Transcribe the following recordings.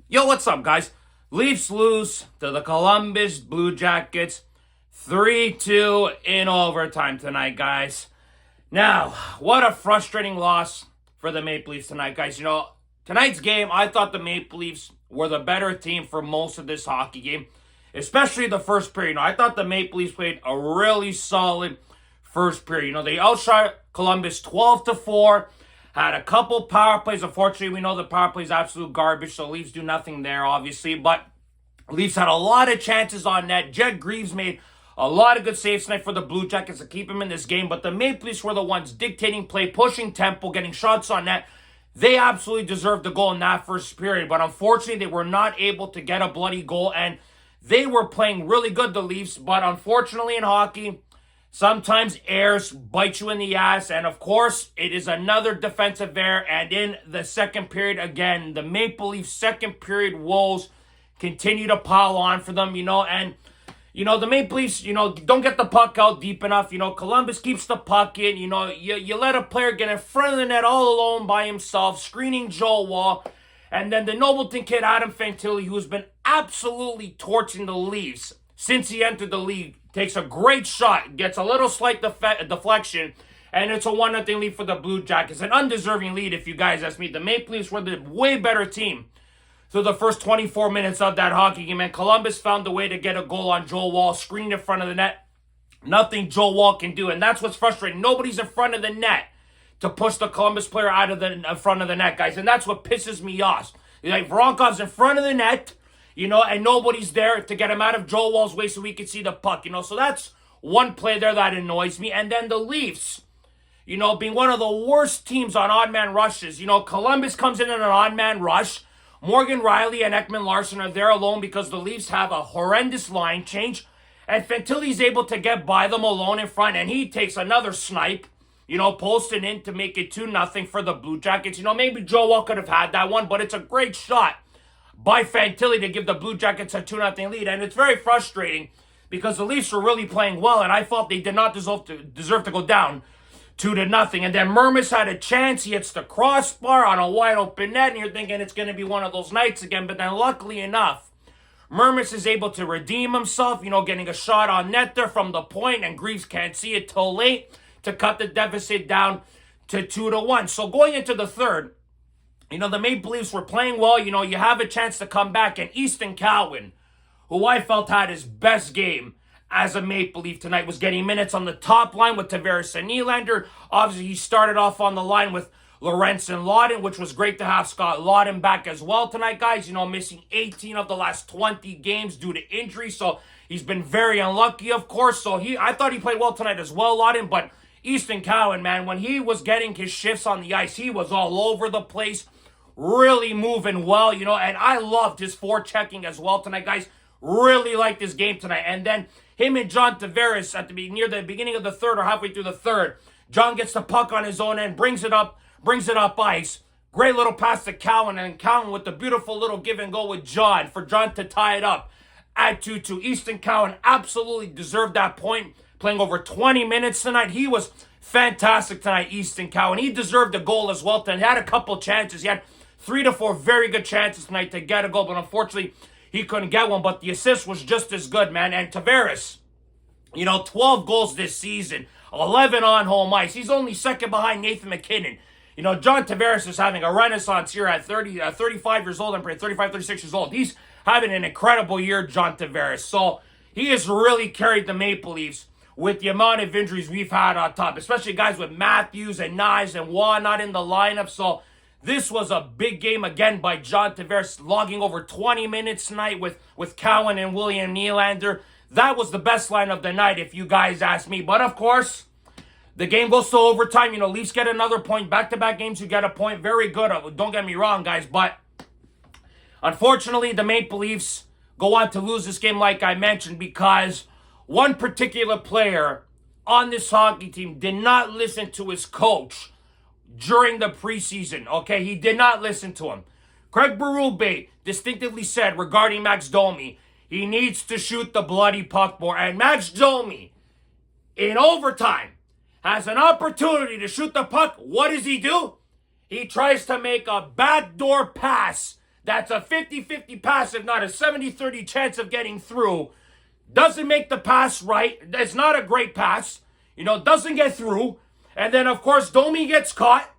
Yo, what's up, guys? Leafs lose to the Columbus Blue Jackets 3-2 in overtime tonight, guys. Now, what a frustrating loss for the Maple Leafs tonight, guys. Tonight's game, I thought the Maple Leafs were the better team for most of this hockey game, especially the first period. I thought the Maple Leafs played a really solid first period. They outshot Columbus 12-4. Had a couple power plays. Unfortunately, we know the power play is absolute garbage, so Leafs do nothing there, obviously. But Leafs had a lot of chances on net. Jed Greaves made a lot of good saves tonight for the Blue Jackets to keep him in this game. But the Maple Leafs were the ones dictating play, pushing tempo, getting shots on net. They absolutely deserved the goal in that first period. But unfortunately, they were not able to get a bloody goal. And they were playing really good, the Leafs. But unfortunately in hockey, sometimes errors bite you in the ass, and of course, it is another defensive error, and in the second period, again, the Maple Leafs' second period woes continue to pile on for them, and, the Maple Leafs, don't get the puck out deep enough, Columbus keeps the puck in, you let a player get in front of the net all alone by himself, screening Joe Wall, and then the Nobleton kid, Adam Fantilli, who's been absolutely torching the Leafs since he entered the league, takes a great shot, gets a little slight deflection, and it's a 1-0 lead for the Blue Jackets. An undeserving lead, if you guys ask me. The Maple Leafs were the way better team through the first 24 minutes of that hockey game, and Columbus found a way to get a goal on Joe Wall, screened in front of the net. Nothing Joe Wall can do, and that's what's frustrating. Nobody's in front of the net to push the Columbus player out of the front of the net, guys, and that's what pisses me off. Voronkhov's in front of the net, and nobody's there to get him out of Joe Wall's way so we can see the puck, so that's one play there that annoys me. And then the Leafs, being one of the worst teams on odd man rushes. Columbus comes in an odd man rush. Morgan Riley and Ekman Larson are there alone because the Leafs have a horrendous line change, and Fantilli's able to get by them alone in front, and he takes another snipe, posting in to make it 2-0 for the Blue Jackets. Maybe Joe Wall could have had that one, but it's a great shot by Fantilli to give the Blue Jackets a 2-0 lead. And it's very frustrating because the Leafs were really playing well, and I felt they did not deserve to go down 2-0. And then Mermis had a chance. He hits the crossbar on a wide open net, and you're thinking it's going to be one of those nights again. But then luckily enough, Mermis is able to redeem himself, getting a shot on net there from the point, and Greaves can't see it till late to cut the deficit down to 2-1. So going into the third, the Maple Leafs were playing well. You have a chance to come back. And Easton Cowan, who I felt had his best game as a Maple Leaf tonight, was getting minutes on the top line with Tavares and Nylander. Obviously, he started off on the line with Lorentz and Lawton, which was great to have Scott Lawton back as well tonight, guys. Missing 18 of the last 20 games due to injury. So he's been very unlucky, of course. So I thought he played well tonight as well, Lawton. But Easton Cowan, man, when he was getting his shifts on the ice, he was all over the place, really moving well, and I loved his forechecking as well tonight, guys. Really liked this game tonight. And then him and John Tavares near the beginning of the third or halfway through the third, John gets the puck on his own end, brings it up ice. Great little pass to Cowan, and Cowan with the beautiful little give and go with John for John to tie it up at 2-2. Easton Cowan absolutely deserved that point, playing over 20 minutes tonight. He was fantastic tonight, Easton Cowan. He deserved a goal as well tonight. He had a couple chances. He had 3 to 4 very good chances tonight to get a goal, but unfortunately, he couldn't get one. But the assist was just as good, man. And Tavares, 12 goals this season, 11 on home ice. He's only second behind Nathan McKinnon. John Tavares is having a renaissance here at 35 years old. I'm 35, 36 years old. He's having an incredible year, John Tavares. So he has really carried the Maple Leafs with the amount of injuries we've had on top, especially guys with Matthews and Knives and Waugh not in the lineup. So this was a big game again by John Tavares, logging over 20 minutes tonight with Cowan and William Nylander. That was the best line of the night, if you guys ask me. But of course, the game goes to overtime. Leafs get another point. Back-to-back games, you get a point. Very good. Don't get me wrong, guys. But unfortunately, the Maple Leafs go on to lose this game, like I mentioned, because one particular player on this hockey team did not listen to his coach during the preseason, okay? He did not listen to him. Craig Berube distinctively said regarding Max Domi, he needs to shoot the bloody puck more. And Max Domi, in overtime, has an opportunity to shoot the puck. What does he do? He tries to make a backdoor pass that's a 50-50 pass, if not a 70-30 chance of getting through, doesn't make the pass right. It's not a great pass. Doesn't get through. And then, of course, Domi gets caught.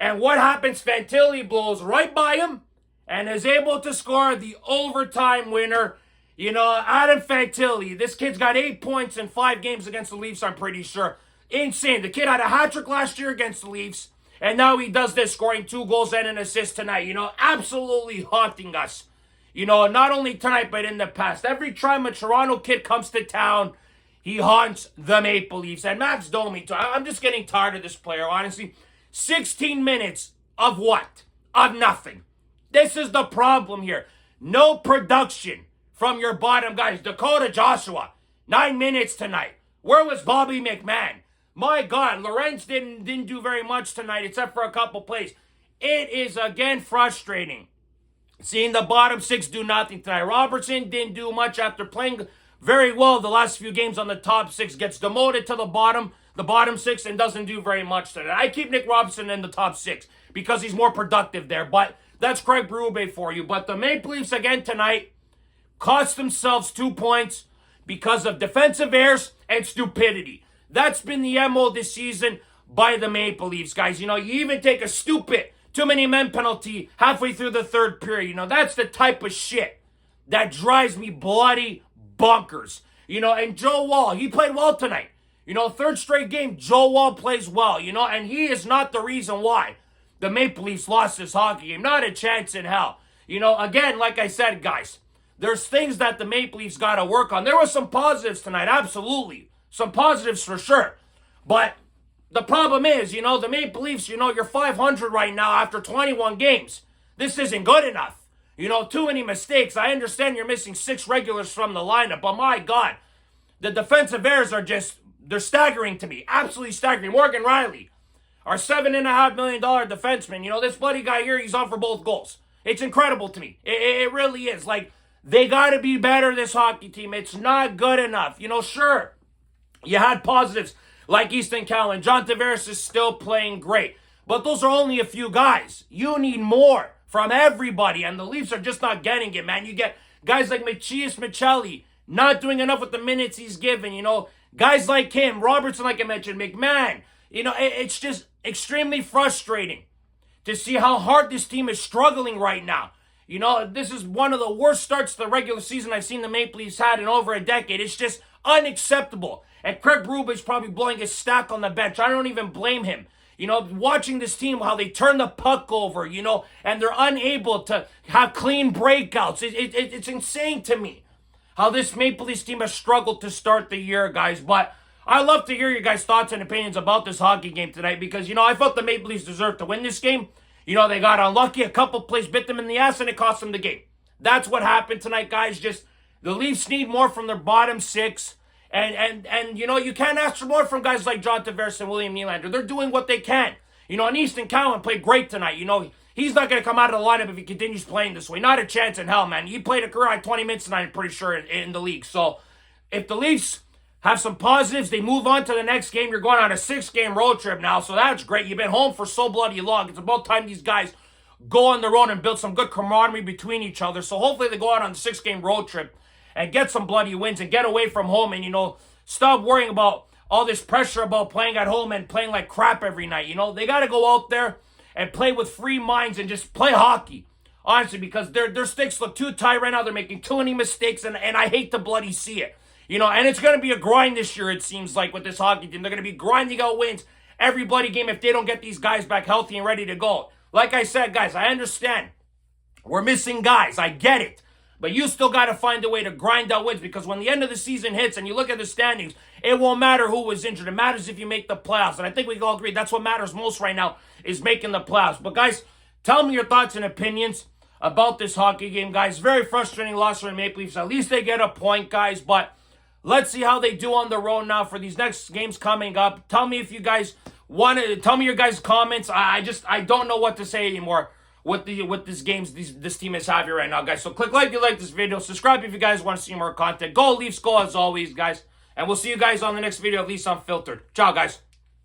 And what happens? Fantilli blows right by him and is able to score the overtime winner. Adam Fantilli, this kid's got 8 points in 5 games against the Leafs, I'm pretty sure. Insane. The kid had a hat trick last year against the Leafs. And now he does this, scoring 2 goals and an assist tonight. Absolutely haunting us. Not only tonight, but in the past. Every time a Toronto kid comes to town, he haunts the Maple Leafs. And Max Domi, too. I'm just getting tired of this player, honestly. 16 minutes of what? Of nothing. This is the problem here. No production from your bottom guys. Dakota Joshua, 9 minutes tonight. Where was Bobby McMahon? My God, Lorenz didn't do very much tonight except for a couple plays. It is, again, frustrating seeing the bottom 6 do nothing tonight. Robertson didn't do much after playing very well the last few games on the top 6. Gets demoted to the bottom 6, and doesn't do very much tonight. I keep Nick Robinson in the top 6 because he's more productive there. But that's Craig Berube for you. But the Maple Leafs, again, tonight, cost themselves 2 points because of defensive errors and stupidity. That's been the MO this season by the Maple Leafs, guys. You even take a stupid too many men penalty halfway through the third period. That's the type of shit that drives me bloody bonkers. And Joe Wall, he played well tonight. Third straight game, Joe Wall plays well, and he is not the reason why the Maple Leafs lost this hockey game. Not a chance in hell. Again, like I said, guys, there's things that the Maple Leafs got to work on. There were some positives tonight, absolutely. Some positives for sure. But the problem is, the Maple Leafs, you're 500 right now after 21 games. This isn't good enough. Too many mistakes. I understand you're missing 6 regulars from the lineup, but my God, the defensive errors are they're staggering to me. Absolutely staggering. Morgan Riley, our $7.5 million defenseman, this bloody guy here, he's on for both goals. It's incredible to me. It really is. They got to be better, this hockey team. It's not good enough. Sure, you had positives like Easton Callan. John Tavares is still playing great. But those are only a few guys. You need more from everybody. And the Leafs are just not getting it, man. You get guys like Macias Michelli not doing enough with the minutes he's given. Guys like him, Robertson, like I mentioned, McMahon. It's just extremely frustrating to see how hard this team is struggling right now. This is one of the worst starts to the regular season I've seen the Maple Leafs had in over a decade. It's just unacceptable. And Craig Berube is probably blowing his stack on the bench. I don't even blame him. Watching this team, how they turn the puck over, and they're unable to have clean breakouts. It's insane to me how this Maple Leafs team has struggled to start the year, guys. But I love to hear your guys' thoughts and opinions about this hockey game tonight because, I felt the Maple Leafs deserved to win this game. They got unlucky. A couple plays bit them in the ass, and it cost them the game. That's what happened tonight, guys. Just the Leafs need more from their bottom 6. And you can't ask for more from guys like John Tavares and William Nylander. They're doing what they can. And Easton Cowan played great tonight. He's not going to come out of the lineup if he continues playing this way. Not a chance in hell, man. He played a career-high 20 minutes tonight, I'm pretty sure, in the league. So if the Leafs have some positives, they move on to the next game. You're going on a 6-game road trip now, so that's great. You've been home for so bloody long. It's about time these guys go on their own and build some good camaraderie between each other. So hopefully they go out on a 6-game road trip and get some bloody wins and get away from home and, stop worrying about all this pressure about playing at home and playing like crap every night. They got to go out there and play with free minds and just play hockey, honestly, because their sticks look too tight right now. They're making too many mistakes, and I hate to bloody see it. And it's going to be a grind this year, it seems like, with this hockey team. They're going to be grinding out wins every bloody game if they don't get these guys back healthy and ready to go. Like I said, guys, I understand. We're missing guys. I get it. But you still got to find a way to grind out wins because when the end of the season hits and you look at the standings, it won't matter who was injured. It matters if you make the playoffs. And I think we can all agree that's what matters most right now is making the playoffs. But guys, tell me your thoughts and opinions about this hockey game, guys. Very frustrating loss for the Maple Leafs. At least they get a point, guys. But let's see how they do on the road now for these next games coming up. Tell me if you guys want to. Tell me your guys' comments. I don't know what to say anymore with this games this team is having right now, guys. So click like if you like this video. Subscribe if you guys want to see more content. Go Leafs, go as always, guys. And we'll see you guys on the next video of Leafs Unfiltered. Ciao, guys.